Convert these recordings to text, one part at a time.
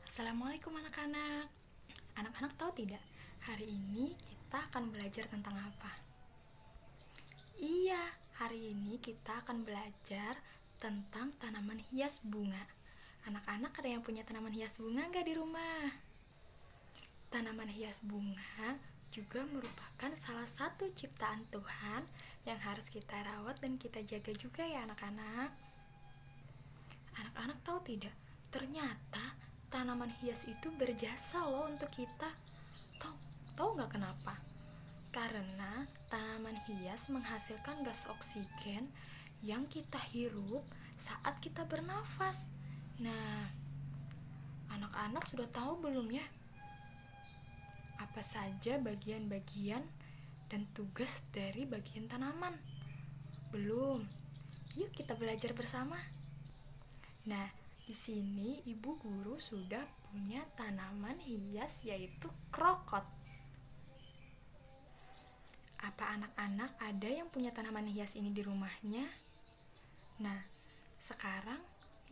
Assalamualaikum anak-anak. Anak-anak tahu tidak, hari ini kita akan belajar tentang apa? Iya, hari ini kita akan belajar tentang tanaman hias bunga. Anak-anak ada yang punya tanaman hias bunga nggak di rumah? Tanaman hias bunga juga merupakan salah satu ciptaan Tuhan yang harus kita rawat dan kita jaga juga ya anak-anak. Anak-anak tahu tidak? Ternyata tanaman hias itu berjasa loh untuk kita. Tahu nggak kenapa? Karena tanaman hias menghasilkan gas oksigen yang kita hirup saat kita bernafas. Nah, anak-anak sudah tahu belum ya? Apa saja bagian-bagian dan tugas dari bagian tanaman? Belum? Yuk kita belajar bersama. Nah, di sini ibu guru sudah punya tanaman hias yaitu krokot. Apa anak-anak ada yang punya tanaman hias ini di rumahnya? Nah, sekarang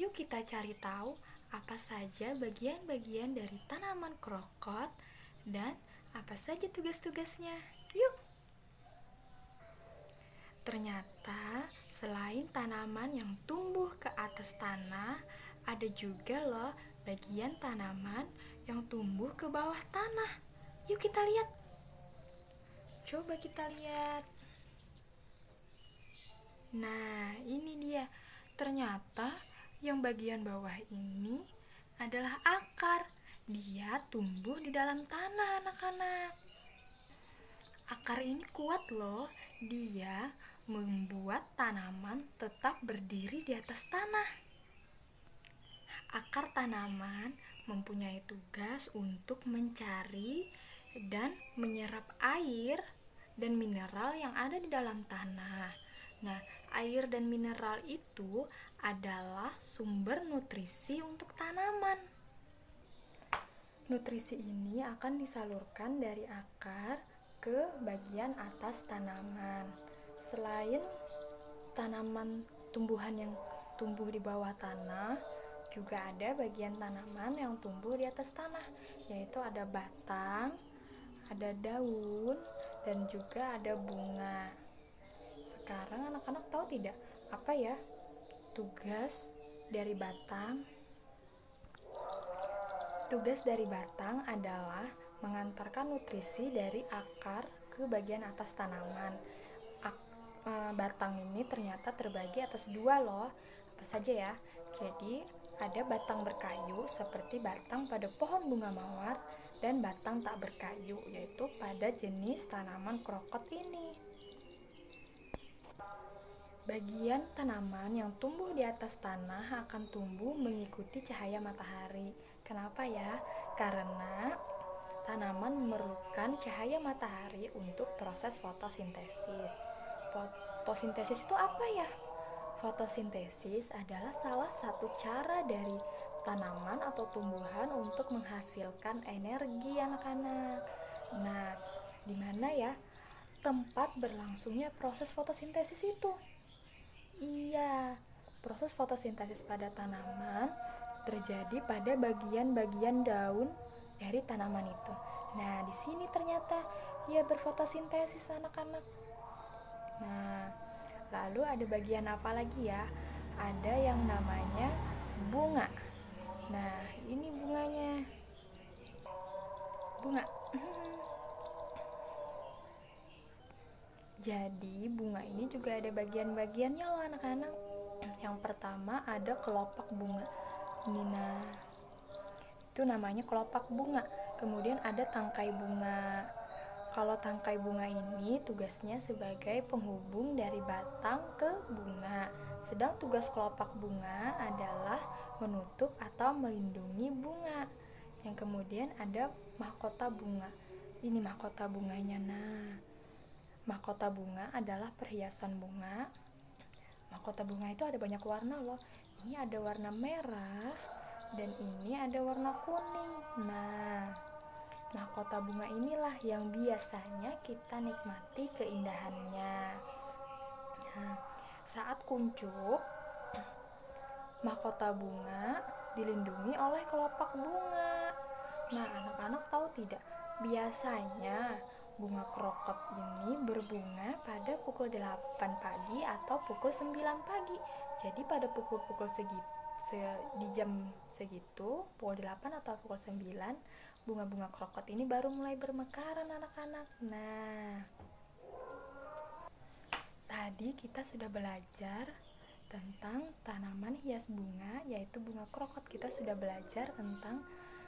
yuk kita cari tahu apa saja bagian-bagian dari tanaman krokot dan apa saja tugas-tugasnya. Yuk! Ternyata selain tanaman yang tumbuh ke atas tanah, ada juga loh bagian tanaman yang tumbuh ke bawah tanah. Yuk kita lihat. Coba kita lihat. Nah, ini dia. Ternyata yang bagian bawah ini adalah akar. Dia tumbuh di dalam tanah, anak-anak. Akar ini kuat loh. Dia membuat tanaman tetap berdiri di atas tanah. Akar tanaman mempunyai tugas untuk mencari dan menyerap air dan mineral yang ada di dalam tanah. Nah, air dan mineral itu adalah sumber nutrisi untuk tanaman. Nutrisi ini akan disalurkan dari akar ke bagian atas tanaman. Selain tanaman tumbuhan yang tumbuh di bawah tanah, juga ada bagian tanaman yang tumbuh di atas tanah, yaitu ada batang, ada daun, dan juga ada bunga. Sekarang anak-anak tahu tidak apa ya tugas dari batang? Tugas dari batang adalah mengantarkan nutrisi dari akar ke bagian atas tanaman. Batang ini ternyata terbagi atas dua loh. Apa saja ya? Jadi ada batang berkayu seperti batang pada pohon bunga mawar dan batang tak berkayu yaitu pada jenis tanaman krokot ini. Bagian tanaman yang tumbuh di atas tanah akan tumbuh mengikuti cahaya matahari. Kenapa ya? Karena tanaman memerlukan cahaya matahari untuk proses fotosintesis. Fotosintesis itu apa ya? Fotosintesis adalah salah satu cara dari tanaman atau tumbuhan untuk menghasilkan energi, anak-anak. Nah, di mana ya tempat berlangsungnya proses fotosintesis itu? Iya, proses fotosintesis pada tanaman terjadi pada bagian-bagian daun dari tanaman itu. Nah, di sini ternyata ia berfotosintesis, anak-anak. Nah, lalu ada bagian apa lagi ya? Ada yang namanya bunga. Nah, ini bunganya. Bunga. Jadi bunga ini juga ada bagian-bagiannya loh anak-anak. Yang pertama ada kelopak bunga. Nah, itu namanya kelopak bunga. Kemudian ada tangkai bunga. Kalau tangkai bunga ini tugasnya sebagai penghubung dari batang ke bunga. Sedang tugas kelopak bunga adalah menutup atau melindungi bunga. Yang kemudian ada mahkota bunga. Ini mahkota bunganya. Nah, mahkota bunga adalah perhiasan bunga. Mahkota bunga itu ada banyak warna loh. Ini ada warna merah dan ini ada warna kuning. Nah, mahkota bunga inilah yang biasanya kita nikmati keindahannya. Nah, saat kuncup, mahkota bunga dilindungi oleh kelopak bunga. Nah, anak-anak tahu tidak? Biasanya bunga krokot ini berbunga pada pukul 8 pagi atau pukul 9 pagi. Jadi pada pukul-pukul di jam segitu, pukul 8 atau pukul 9, bunga-bunga krokot ini baru mulai bermekaran anak-anak. Nah, tadi kita sudah belajar tentang tanaman hias bunga, yaitu bunga krokot. Kita sudah belajar tentang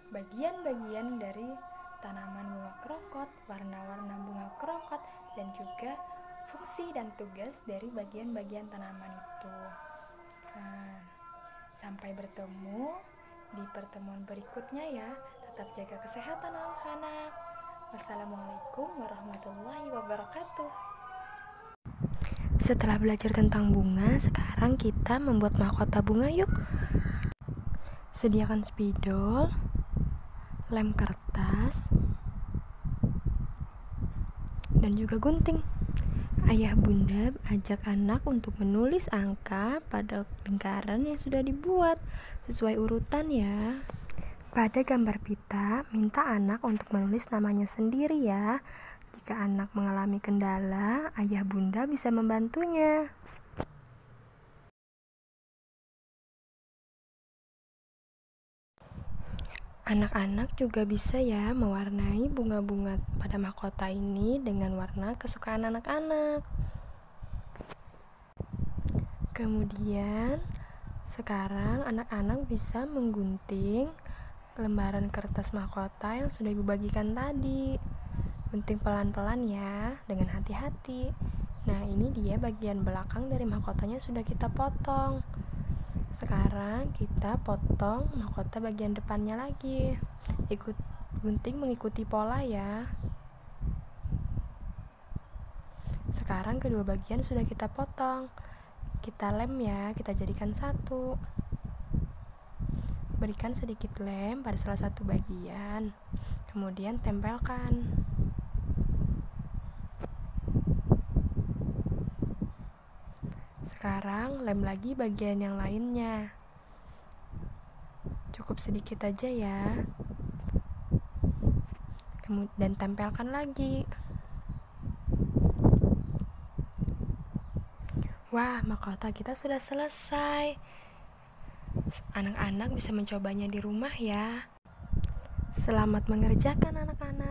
bagian-bagian dari tanaman bunga krokot, warna-warna bunga krokot, dan juga fungsi dan tugas dari bagian-bagian tanaman itu. Nah, sampai bertemu di pertemuan berikutnya ya. Tetap jaga kesehatan anak-anak. Wassalamualaikum warahmatullahi wabarakatuh. Setelah belajar tentang bunga, sekarang kita membuat mahkota bunga yuk. Sediakan spidol, lem kertas, dan juga gunting. Ayah bunda ajak anak untuk menulis angka pada lingkaran yang sudah dibuat sesuai urutan ya. Pada gambar pita, minta anak untuk menulis namanya sendiri ya. Jika anak mengalami kendala, ayah bunda bisa membantunya. Anak-anak juga bisa ya mewarnai bunga-bunga pada mahkota ini dengan warna kesukaan anak-anak. Kemudian, sekarang anak-anak bisa menggunting lembaran kertas mahkota yang sudah ibu bagikan tadi. Gunting pelan-pelan ya, dengan hati-hati. Nah, ini dia bagian belakang dari mahkotanya sudah kita potong. Sekarang kita potong mahkota bagian depannya lagi. Gunting mengikuti pola ya. Sekarang kedua bagian sudah kita potong. Kita lem ya, kita jadikan satu. Berikan sedikit lem pada salah satu bagian. Kemudian tempelkan. Sekarang lem lagi bagian yang lainnya. Cukup sedikit aja ya. Dan tempelkan lagi. Wah, mahkota kita sudah selesai. Anak-anak bisa mencobanya di rumah ya. Selamat mengerjakan anak-anak.